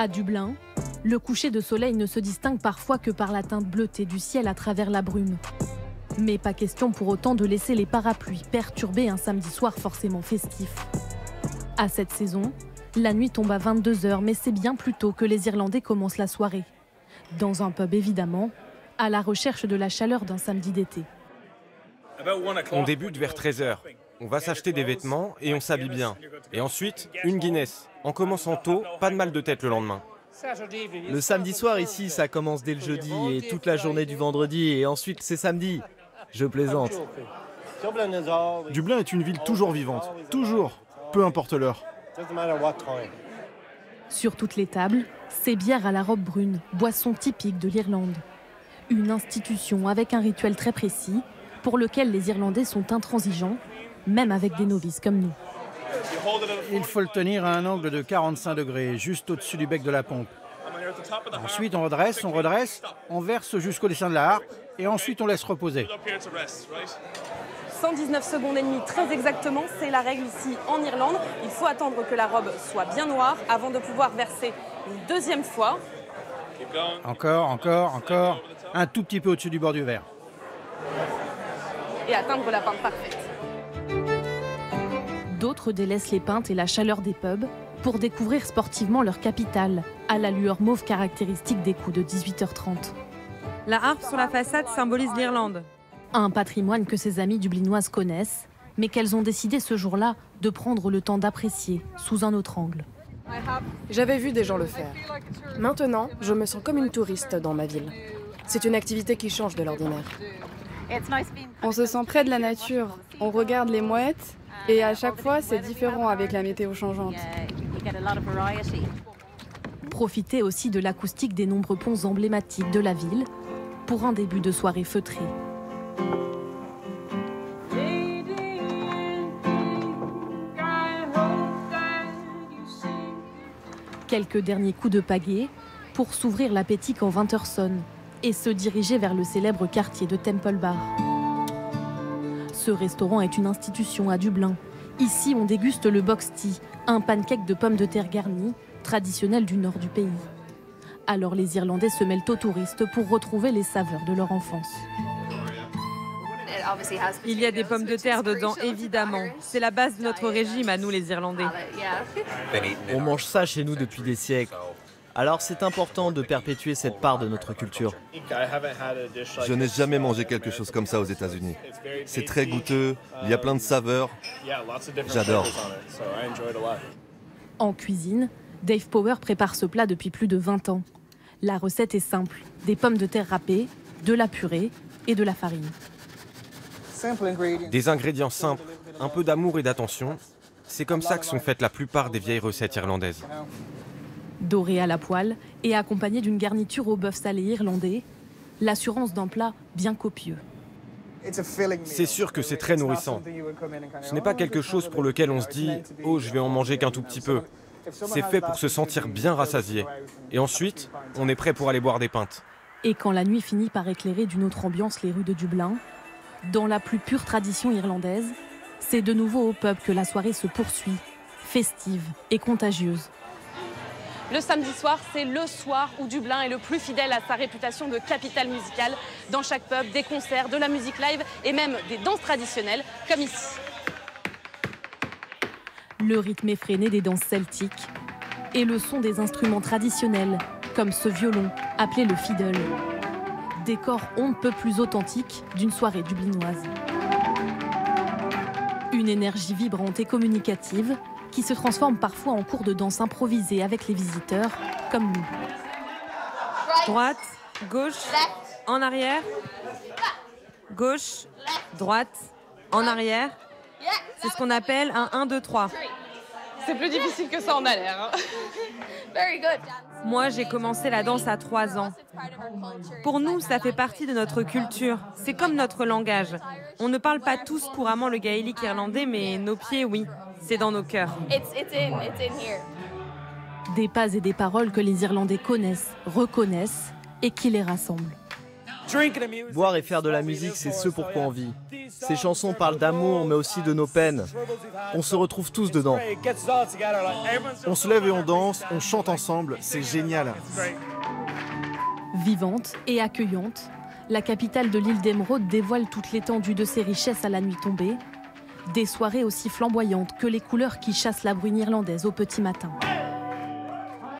À Dublin, le coucher de soleil ne se distingue parfois que par la teinte bleutée du ciel à travers la brume. Mais pas question pour autant de laisser les parapluies perturber un samedi soir forcément festif. À cette saison, la nuit tombe à 22 h, mais c'est bien plus tôt que les Irlandais commencent la soirée. Dans un pub évidemment, à la recherche de la chaleur d'un samedi d'été. On débute vers 13 h. On va s'acheter des vêtements et on s'habille bien. Et ensuite, une Guinness. En commençant tôt, pas de mal de tête le lendemain. Le samedi soir ici, ça commence dès le jeudi et toute la journée du vendredi et ensuite c'est samedi. Je plaisante. Dublin est une ville toujours vivante, toujours, peu importe l'heure. Sur toutes les tables, c'est bière à la robe brune, boisson typique de l'Irlande. Une institution avec un rituel très précis pour lequel les Irlandais sont intransigeants, même avec des novices comme nous. Il faut le tenir à un angle de 45 degrés, juste au-dessus du bec de la pompe. Ensuite, on redresse, on verse jusqu'au dessin de la harpe et ensuite on laisse reposer. 119 secondes et demie, très exactement, c'est la règle ici en Irlande. Il faut attendre que la robe soit bien noire avant de pouvoir verser une deuxième fois. Encore, un tout petit peu au-dessus du bord du verre. Et atteindre la pinte parfaite. D'autres délaissent les pintes et la chaleur des pubs pour découvrir sportivement leur capitale, à la lueur mauve caractéristique des coups de 18 h 30. La harpe sur la façade symbolise l'Irlande. Un patrimoine que ses amies dublinoises connaissent, mais qu'elles ont décidé ce jour-là de prendre le temps d'apprécier sous un autre angle. J'avais vu des gens le faire. Maintenant, je me sens comme une touriste dans ma ville. C'est une activité qui change de l'ordinaire. On se sent près de la nature, on regarde les mouettes et à chaque fois c'est différent avec la météo changeante. Profitez aussi de l'acoustique des nombreux ponts emblématiques de la ville pour un début de soirée feutrée. Quelques derniers coups de pagaie pour s'ouvrir l'appétit quand 20 h sonne et se diriger vers le célèbre quartier de Temple Bar. Ce restaurant est une institution à Dublin. Ici, on déguste le box tea, un pancake de pommes de terre garni, traditionnel du nord du pays. Alors les Irlandais se mêlent aux touristes pour retrouver les saveurs de leur enfance. Il y a des pommes de terre dedans, évidemment. C'est la base de notre régime à nous, les Irlandais. On mange ça chez nous depuis des siècles. Alors c'est important de perpétuer cette part de notre culture. Je n'ai jamais mangé quelque chose comme ça aux États-Unis. C'est très goûteux, il y a plein de saveurs. J'adore. En cuisine, Dave Power prépare ce plat depuis plus de 20 ans. La recette est simple, des pommes de terre râpées, de la purée et de la farine. Des ingrédients simples, un peu d'amour et d'attention. C'est comme ça que sont faites la plupart des vieilles recettes irlandaises. Doré à la poêle et accompagné d'une garniture au bœuf salé irlandais, l'assurance d'un plat bien copieux. C'est sûr que c'est très nourrissant. Ce n'est pas quelque chose pour lequel on se dit « Oh, je vais en manger qu'un tout petit peu ». C'est fait pour se sentir bien rassasié. Et ensuite, on est prêt pour aller boire des pintes. Et quand la nuit finit par éclairer d'une autre ambiance les rues de Dublin, dans la plus pure tradition irlandaise, c'est de nouveau au pub que la soirée se poursuit, festive et contagieuse. Le samedi soir, c'est le soir où Dublin est le plus fidèle à sa réputation de capitale musicale. Dans chaque pub, des concerts, de la musique live et même des danses traditionnelles, comme ici. Le rythme effréné des danses celtiques et le son des instruments traditionnels, comme ce violon appelé le fiddle. Décor on ne peut plus authentique d'une soirée dublinoise. Une énergie vibrante et communicative qui se transforme parfois en cours de danse improvisée avec les visiteurs, comme nous. Droite, gauche, en arrière. Gauche, droite, en arrière. C'est ce qu'on appelle un 1-2-3. C'est plus difficile que ça en a l'air. Moi, j'ai commencé la danse à 3 ans. Pour nous, ça fait partie de notre culture. C'est comme notre langage. On ne parle pas tous couramment le gaélique irlandais, mais nos pieds, oui. C'est dans nos cœurs. Des pas et des paroles que les Irlandais connaissent, reconnaissent et qui les rassemblent. Boire et faire de la musique, c'est ce pour quoi on vit. Ces chansons parlent d'amour, mais aussi de nos peines. On se retrouve tous dedans. On se lève et on danse, on chante ensemble, c'est génial. Vivante et accueillante, la capitale de l'île d'Émeraude dévoile toute l'étendue de ses richesses à la nuit tombée. Des soirées aussi flamboyantes que les couleurs qui chassent la bruine irlandaise au petit matin.